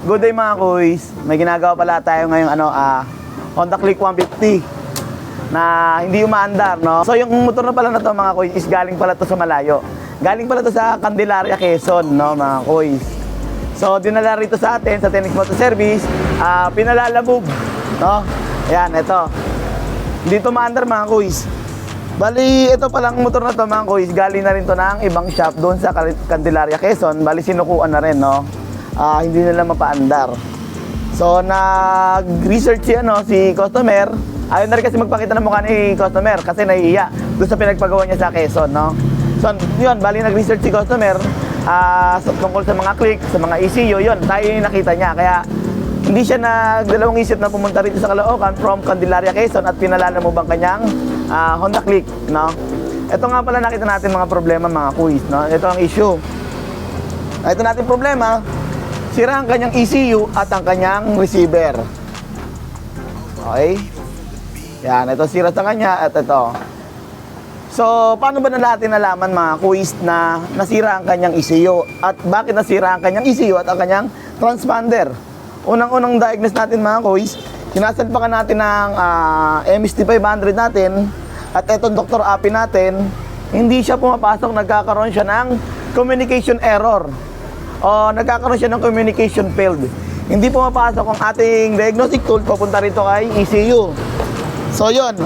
Good day mga kuys. May ginagawa pala tayo ngayong Honda Click 150 na hindi umaandar, no? So yung motor na pala na to mga kuys is galing pala to sa malayo. Galing pala to sa Candelaria, Quezon, no mga kuys. So dinala rito sa atin sa Tenix Motor Service, pinalalabog, no? Ayan, ito. Hindi to umaandar mga kuys. Bali, ito palang motor na to mga kuys, galing na rin to ng ibang shop doon sa Candelaria, Quezon. Bali, sinukuan na rin, no? Hindi nila mapaandar. So, nag-research si customer. Ayaw na rin kasi magpakita ng mukha ni customer kasi nahihiya doon sa pinagpagawa niya sa Quezon, no? So, yun, bali nag-research si customer tungkol sa mga click, sa mga ECU, yun, tayo yung nakita niya. Kaya, hindi siya nagdalawang isip na pumunta rito sa Caloocan from Candelaria, Quezon at pinalala mo bang kanyang Honda Click, no? Ito nga pala nakita natin mga problema mga kuys, no? Ito ang issue. Ito natin problema, sira ang kanyang ECU at ang kanyang receiver. Okay? Yan, ito sira sa kanya at ito. So, paano ba na natin nalaman mga kuys na nasira ang kanyang ECU? At bakit nasira ang kanyang ECU at ang kanyang transponder? Unang-unang diagnose natin mga kuys, sinasalpakan natin ng MST500 natin at itong Dr. API natin, hindi siya pumapasok, nagkakaroon siya ng communication error. O nagkakaroon siya ng communication failed. Hindi pumapasok ang ating diagnostic tool papunta rito kay ECU. So yun,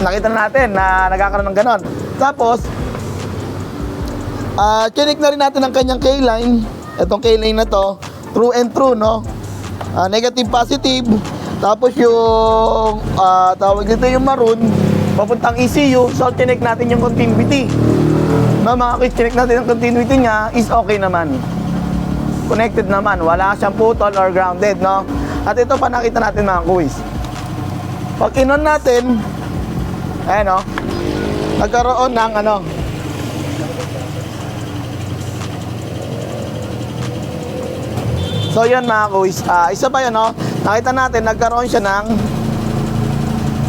nakita natin na nagkakaroon ng ganon. Tapos, chinik na rin natin ang kanyang K-line. Itong K-line na to, true and true, no? Negative, positive. Tapos yung, tawag dito yung maroon, papuntang ECU. So chinik natin yung continuity. No, mga kids, chinik natin yung continuity niya is okay naman. Connected naman, wala siyang putol or grounded, no? At ito pa nakita natin mga kuys. Pag in-on natin, ayan, no? Nagkaroon ng So yun mga kuys, isa pa yun, no? Nakita natin, nagkaroon siya ng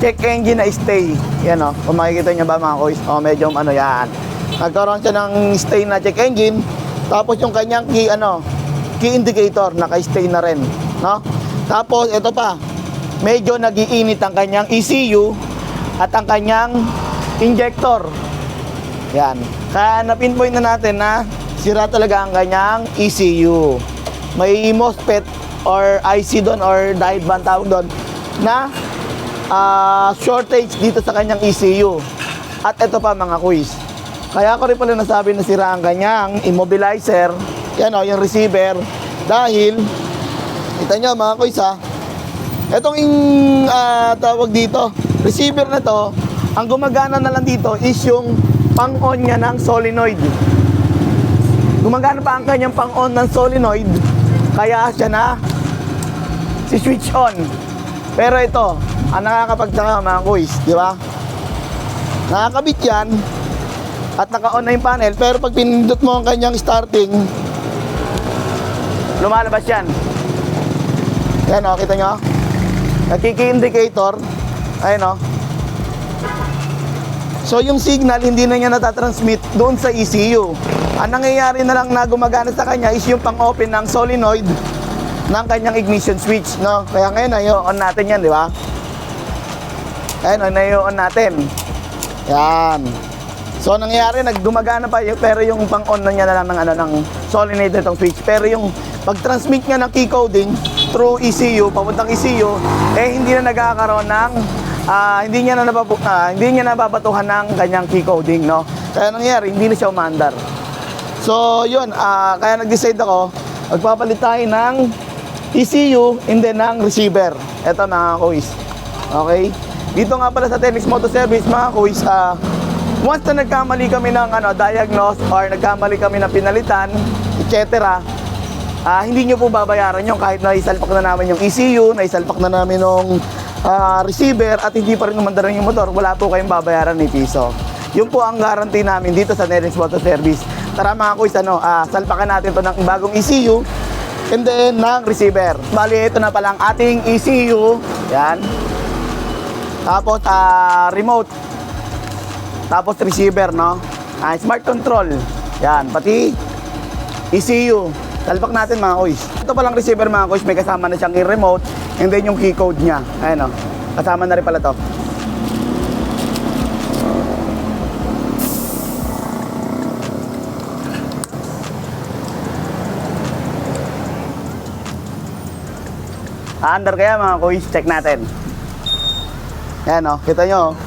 check engine na stay. Yan, no? Kung makikita nyo ba mga kuys, medyo yan. Nagkaroon siya ng stay na check engine. Tapos yung kanyang key indicator, naka-stay na rin, no? Tapos, ito pa, medyo nag-iinit ang kanyang ECU at ang kanyang injector. Yan. Kaya na-pinpoint na natin na sira talaga ang kanyang ECU. May MOSFET or IC doon or diode band tawag doon na shortage dito sa kanyang ECU. At ito pa mga kuys. Kaya ko rin pala nasabi na sira ang kanyang immobilizer, yan yung receiver, dahil kita nyo mga kuys itong tawag dito receiver na to, ang gumagana na lang dito is yung pang-on niya ng solenoid. Gumagana pa ang kanyang pang-on ng solenoid, kaya siya na si switch on. Pero ito ang nakakapagtaka mga kuys, di ba? Nakakabit yan at naka-on na yung panel, pero pag pinindot mo ang kanyang starting, lumalabas yan. Yan o, kita nyo? Nagkiki-indicator. Ayun o. So yung signal, hindi na niya natatransmit doon sa ECU. Ang nangyayari na lang na gumagana sa kanya is yung pang-open ng solenoid ng kanyang ignition switch, no? Kaya ngayon, na-on natin yan, di ba? Ayun o, na-on natin. Yan. So nangyayari, nagdumagana pa pero yung pang-on na niya na lang ng solenoid nitong switch. Pero yung pag-transmit niya ng key coding through ECU, papuntang ECU, hindi na nagkakaroon ng hindi niya nababatuhan ng kanyang key coding, no? Kaya nangyayari, hindi na siya umandar. So yun, kaya nag-decide ako, magpapalit tayo ng ECU and then ng receiver. Ito mga kuys. Okay? Dito nga pala sa Tenix Motor Service mga kuys, once na nagkamali kami ng diagnose or nagkamali kami ng pinalitan, etc., hindi nyo po babayaran yung kahit na isalpak na namin yung ECU, na isalpak na namin yung receiver at hindi pa rin umandar yung motor, wala po kayong babayaran ni piso. Yun po ang guarantee namin dito sa Tenix Motor Service. Tara mga kuys, salpakan natin to ng bagong ECU and then ng receiver. Bali, ito na palang ating ECU. Yan. Tapos, remote. Tapos receiver, no? Smart control. Yan, pati ECU. Talpak natin mga kuys. Ito palang receiver mga kuys, may kasama na siyang remote and then yung key code niya. Ayan o, kasama na rin pala to. Under kaya mga kuys, check natin. Ayan o, kita nyo.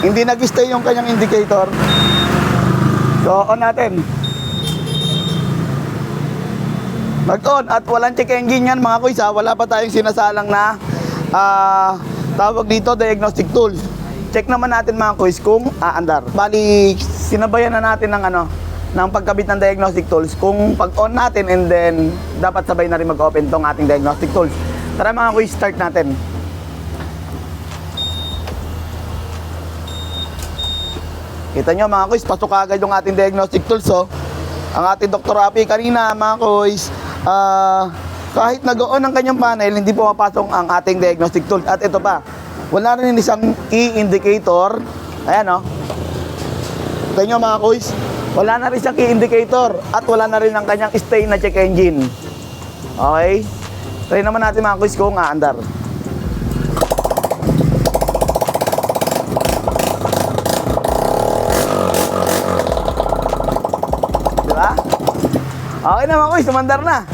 Hindi nag-stay yung kanyang indicator. So, on natin. Mag-on at walang check engine yan mga kuys ha. Wala pa tayong sinasalang na tawag dito diagnostic tools. Check naman natin mga kuys kung aandar. Bali, sinabayan na natin ng ng pagkabit ng diagnostic tools. Kung pag-on natin and then dapat sabay na rin mag-open tong ating diagnostic tools. Tara mga kuys, start natin. Kita nyo mga kuys, pasok agad yung ating diagnostic tools oh. Ang ating Dr. Rafi kanina mga kuys, kahit nag-on ang kanyang panel, hindi pumapasok ang ating diagnostic tool. At ito pa, wala rin isang key indicator. Ayan o. Kita nyo mga kuys, wala na rin siyang key indicator. At wala na rin ang kanyang stay na check engine. Okay? Try naman natin mga kuys kung aandar. Diba? Okay na mga kuys, sumandar na.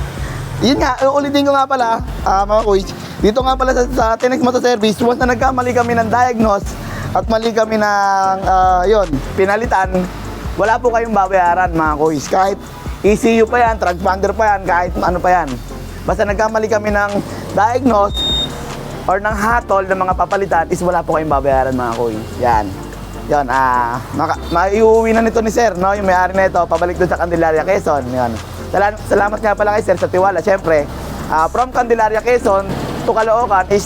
Yun nga, ulitin ko nga pala, mga kuys, dito nga pala sa Tinex Motor Service, once na nagkamali kami ng diagnose at mali kami ng pinalitan, wala po kayong babayaran mga kuys. Kahit ECU pa yan, transponder pa yan, kahit ano pa yan. Basta nagkamali kami ng diagnose or ng hatol ng mga papalitan, is wala po kayong babayaran mga kuys. Yan. Yan, maiuwi na nito ni Sir, no? Yung may-ari na ito, pabalik doon sa Candelaria, Quezon. Yan. Salamat nga pala kay Sir sa tiwala. Siyempre, from Candelaria, Quezon to Caloocan is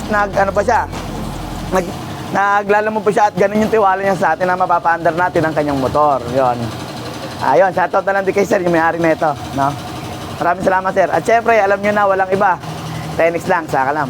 naglalamon po siya at ganun yung tiwala niya sa atin na mapapaandar natin ang kanyang motor. Yun. Ayun, shoutout na lang din kay Sir, yung may-ari na ito, no? Maraming salamat Sir. At siyempre, alam nyo na, walang iba. Tinex lang, saka lang.